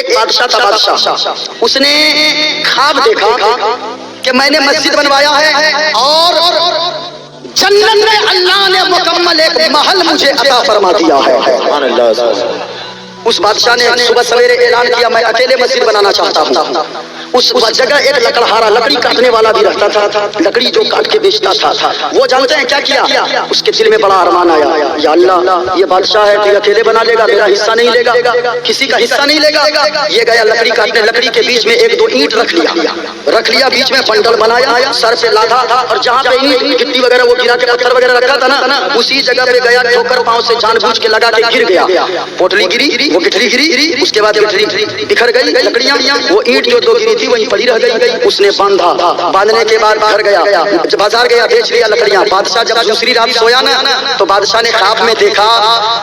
ایک بادشاہ تھا بادشاہ، اس نے خواب دیکھا کہ میں نے مسجد بنوایا ہے اور جنت میں اللہ نے مکمل ایک محل مجھے عطا فرما دیا ہے۔ سبحان اللہ۔ اس بادشاہ نے صبح سویرے اعلان کیا میں اکیلے مسجد بنانا چاہتا ہوں۔ اس جگہ ایک لکڑہارا لکڑی کاٹنے والا بھی رہتا تھا، لکڑی جو کاٹ کے بیچتا تھا۔ وہ جانتے ہیں کیا کیا؟ اس کے دل میں بڑا ارمان آیا، یا اللہ یہ بادشاہ ہے تو اکیلے بنا لے گا، میرا حصہ نہیں لے گا، کسی کا حصہ نہیں لے گا۔ یہ گیا لکڑی کاٹنے، لکڑی کے بیچ میں ایک دو اینٹ رکھ لیا، بیچ میں بنڈل بنایا، سر پہ لادا، اور جہاں پہ اینٹ گٹی وغیرہ وہ گرا کے پتھر وغیرہ رکھا تھا نا، اسی جگہ پہ گیا، ٹھوکر پاؤں سے جان بوجھ کے لگا کے گر گیا۔ پوٹلی گری، وہ گٹھری گری، اس کے بعد گٹھری بکھر گئی، لکڑیاں وہ اینٹ جو دو گری تھی وہیں پڑی رہ گئی۔ اس نے باندھا، باندھنے کے بعد گھر گیا، بازار گیا، بیچ لیا لکڑیاں۔ بادشاہ جب دوسری رات سویا نا تو بادشاہ نے خواب میں دیکھا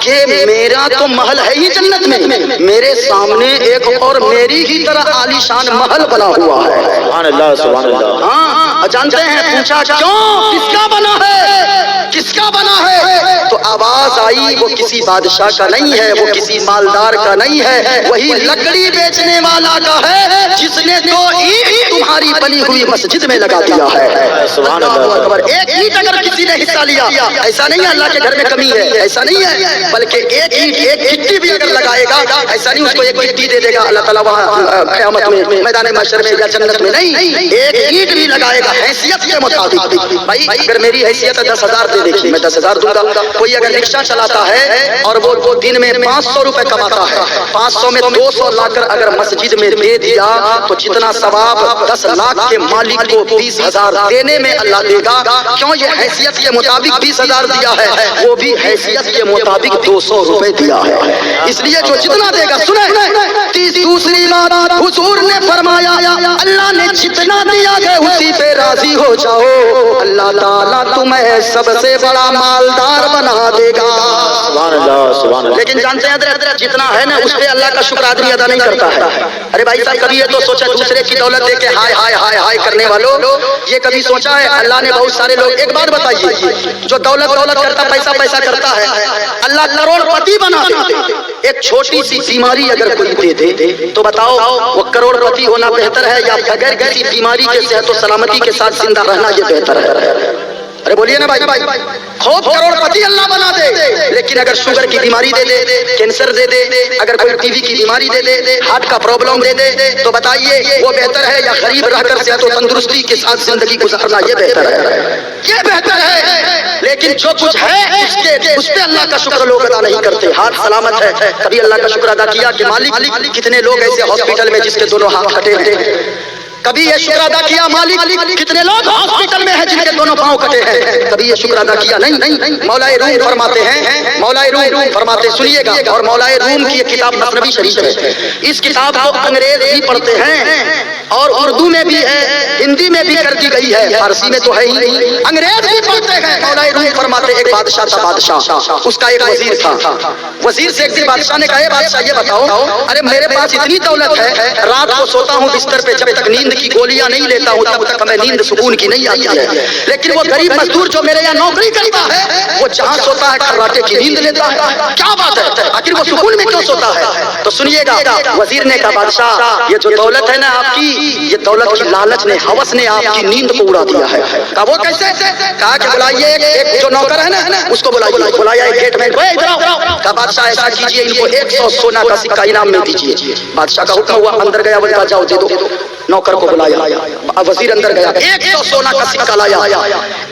کہ میرا تو محل ہے ہی جنت میں، میرے سامنے ایک اور میری ہی طرح عالیشان محل بنا ہوا ہے۔ سبحان اللہ سبحان اللہ۔ ہاں جانتے ہیں، پوچھا کیوں، کس کا بنا ہے، کس کا بنا ہے؟ تو آواز آئی وہ کسی بادشاہ کا نہیں ہے، وہ کسی مالدار کا نہیں ہے، وہی لکڑی بیچنے والا کا ہے جس نے دو اینٹ تمہاری بنی ہوئی مسجد میں لگا دیا ہے۔ سبحان اللہ۔ ایک اینٹ اگر کسی نے حصہ لیا، ایسا نہیں ہے اللہ کے گھر میں کمی ہے، ایسا نہیں ہے، بلکہ ایک اینٹ ایک گٹی بھی اگر لگائے گا، ایسا نہیں اس کو ایک گٹی دے دے گا اللہ تعالیٰ وہاں قیامت میں میدان محشر میں یا جنت میں، نہیں، ایک اینٹ بھی لگائے گا حیثیت کے مطابق۔ بھائی اگر میری حیثیت 10,000 دے دیکھیے میں 10,000 دوں گا۔ کوئی اگر رکشہ چلاتا ہے اور وہ دن میں 500 روپے کماتا ہے، 500 میں 200 لا کر اگر مسجد میں دے دیا تو جتنا ثواب 10 لاکھ کے مالک کو 20,000 دینے میں اللہ دے گا۔ کیوں؟ یہ حیثیت کے مطابق 20,000 دیا ہے، وہ بھی حیثیت کے مطابق 200 روپے دیا ہے۔ اس لیے جو جتنا دے گا، سنیں دوسری بات حضور نے فرمایا اللہ نے جتنا دیا ہے اسی پہ راضی ہو جاؤ، اللہ تعالیٰ تمہیں سب سے بڑا مالدار بنا دے گا۔ سبحان اللہ سبحان اللہ۔ لیکن جانتے ہیں حضرت جتنا ہے نا اس پہ اللہ کا شکر آدمی ادا نہیں کرتا ہے۔ ارے بھائی صاحب کبھی یہ تو سوچا دوسرے کی دولت دے کے ہائے ہائے ہائے ہائے کرنے والوں، یہ کبھی سوچا ہے اللہ نے بہت سارے لوگ، ایک بات بتائیے، جو دولت کرتا پیسہ کرتا ہے، اللہ کروڑ پتی بنا دے، ایک چھوٹی سی بیماری اگر کوئی دے دے تو بتاؤ وہ کروڑ پتی ہونا بہتر ہے یا بغیر کسی بیماری کے صحت و سلامتی کے ساتھ زندہ رہنا یہ بہتر ہے؟ ارے بولیے نا بھائی، خوب کروڑ پتی اللہ بنا دے، لیکن اگر شوگر کی بیماری دے دے، کینسر دے دے، اگر کوئی ٹی وی کی بیماری دے دے، ہارٹ کا پرابلم دے دے، تو بتائیے وہ بہتر ہے یا غریب رہ کر صحت و تندرستی کے ساتھ زندگی گزارنا یہ بہتر ہے؟ یہ بہتر ہے۔ لیکن جو کچھ ہے اس پہ اللہ کا شکر لوگ ادا نہیں کرتے۔ ہاتھ سلامت ہے، کبھی اللہ کا شکر ادا کیا کہ مالک کتنے لوگ ایسے ہاسپٹل میں جس کے دونوں ہاتھ کٹے ہیں، کبھی یہ شکر ادا کیا مالک کتنے لوگ ہاسپٹل میں ہیں جن کے دونوں پاؤں کٹے ہیں، کبھی یہ شکر ادا کیا نہیں۔ مولا روم فرماتے ہیں، مولا روم فرماتے، سنیے گا، اور مولا روم کی ایک کتاب مثنوی شریف ہے، اس کتاب کو انگریز بھی پڑھتے ہیں اور اردو میں بھی ہے، ہندی میں بھی کر دی گئی ہے، فارسی میں تو ہے ہی، انگریز بھی پڑھتے ہیں۔ مولا روم فرماتے ایک بادشاہ تھا، بادشاہ اس کا ایک وزیر تھا، وزیر سے ایک دن بادشاہ نے کہا اے بادشاہ یہ بتاؤ، ارے میرے پاس اتنی دولت ہے، رات کو سوتا ہوں بستر پہ، جب تک نیند کی گولیاں نہیں لیتا ہوں تب تک ہمیں نیند سکون کی نہیں آتی ہے، لیکن وہ غریب مزدور جو میرے یہاں نوکری کرتا ہے وہ جہاں سوتا ہے کراٹے کی نیند لیتا ہے، کیا بات ہے، آخر وہ سکون میں کیوں سوتا ہے؟ تو سنیے گا، وزیر نے کہا بادشاہ یہ جو دولت ہے نا آپ کی، یہ دولت کی لالچ نے، ہوس نے آپ کی نیند کو اڑا دیا ہے۔ کہا وہ کیسے؟ کہا کہ بلائیے ایک جو نوکر ہے نا اس کو بلائیے، بلایا ایک گیٹ مین کو، ادھر آؤ۔ کہا بادشاہ ایسا کیجئے ان کو 100 سونا کا سکہ انعام میں دیجئے۔ بادشاہ کا حکم ہوا، اندر گیا، بولتا جاؤ دے دو، نوکر کو بلایا، وزیر اندر گیا، 100 سونا کا سکہ لایا،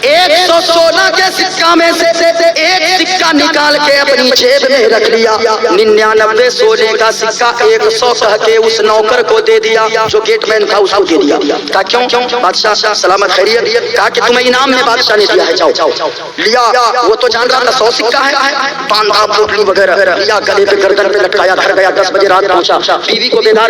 100 سونا کے سکہ میں سے ایک سکہ نکال کے اپنی جیب میں رکھ لیا، 99 سونے کا سکہ 100 کہہ کے اس نوکر کو دے دیا جو گیٹ مین تھا، اس کو دے دیا۔ کہا کیوں؟ بادشاہ سلامت خیریت؟ کہا کہ تمہیں انعام میں بادشاہ نے دیا ہے، جاؤ۔ لیا، وہ تو جان رہا تھا 100 سکہ ہے، باندھا پوٹلی وغیرہ لیا، گلے پہ گردن پہ لٹکایا، گھر گیا، 10 بجے رات پہنچا، بیوی کو بیدار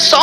100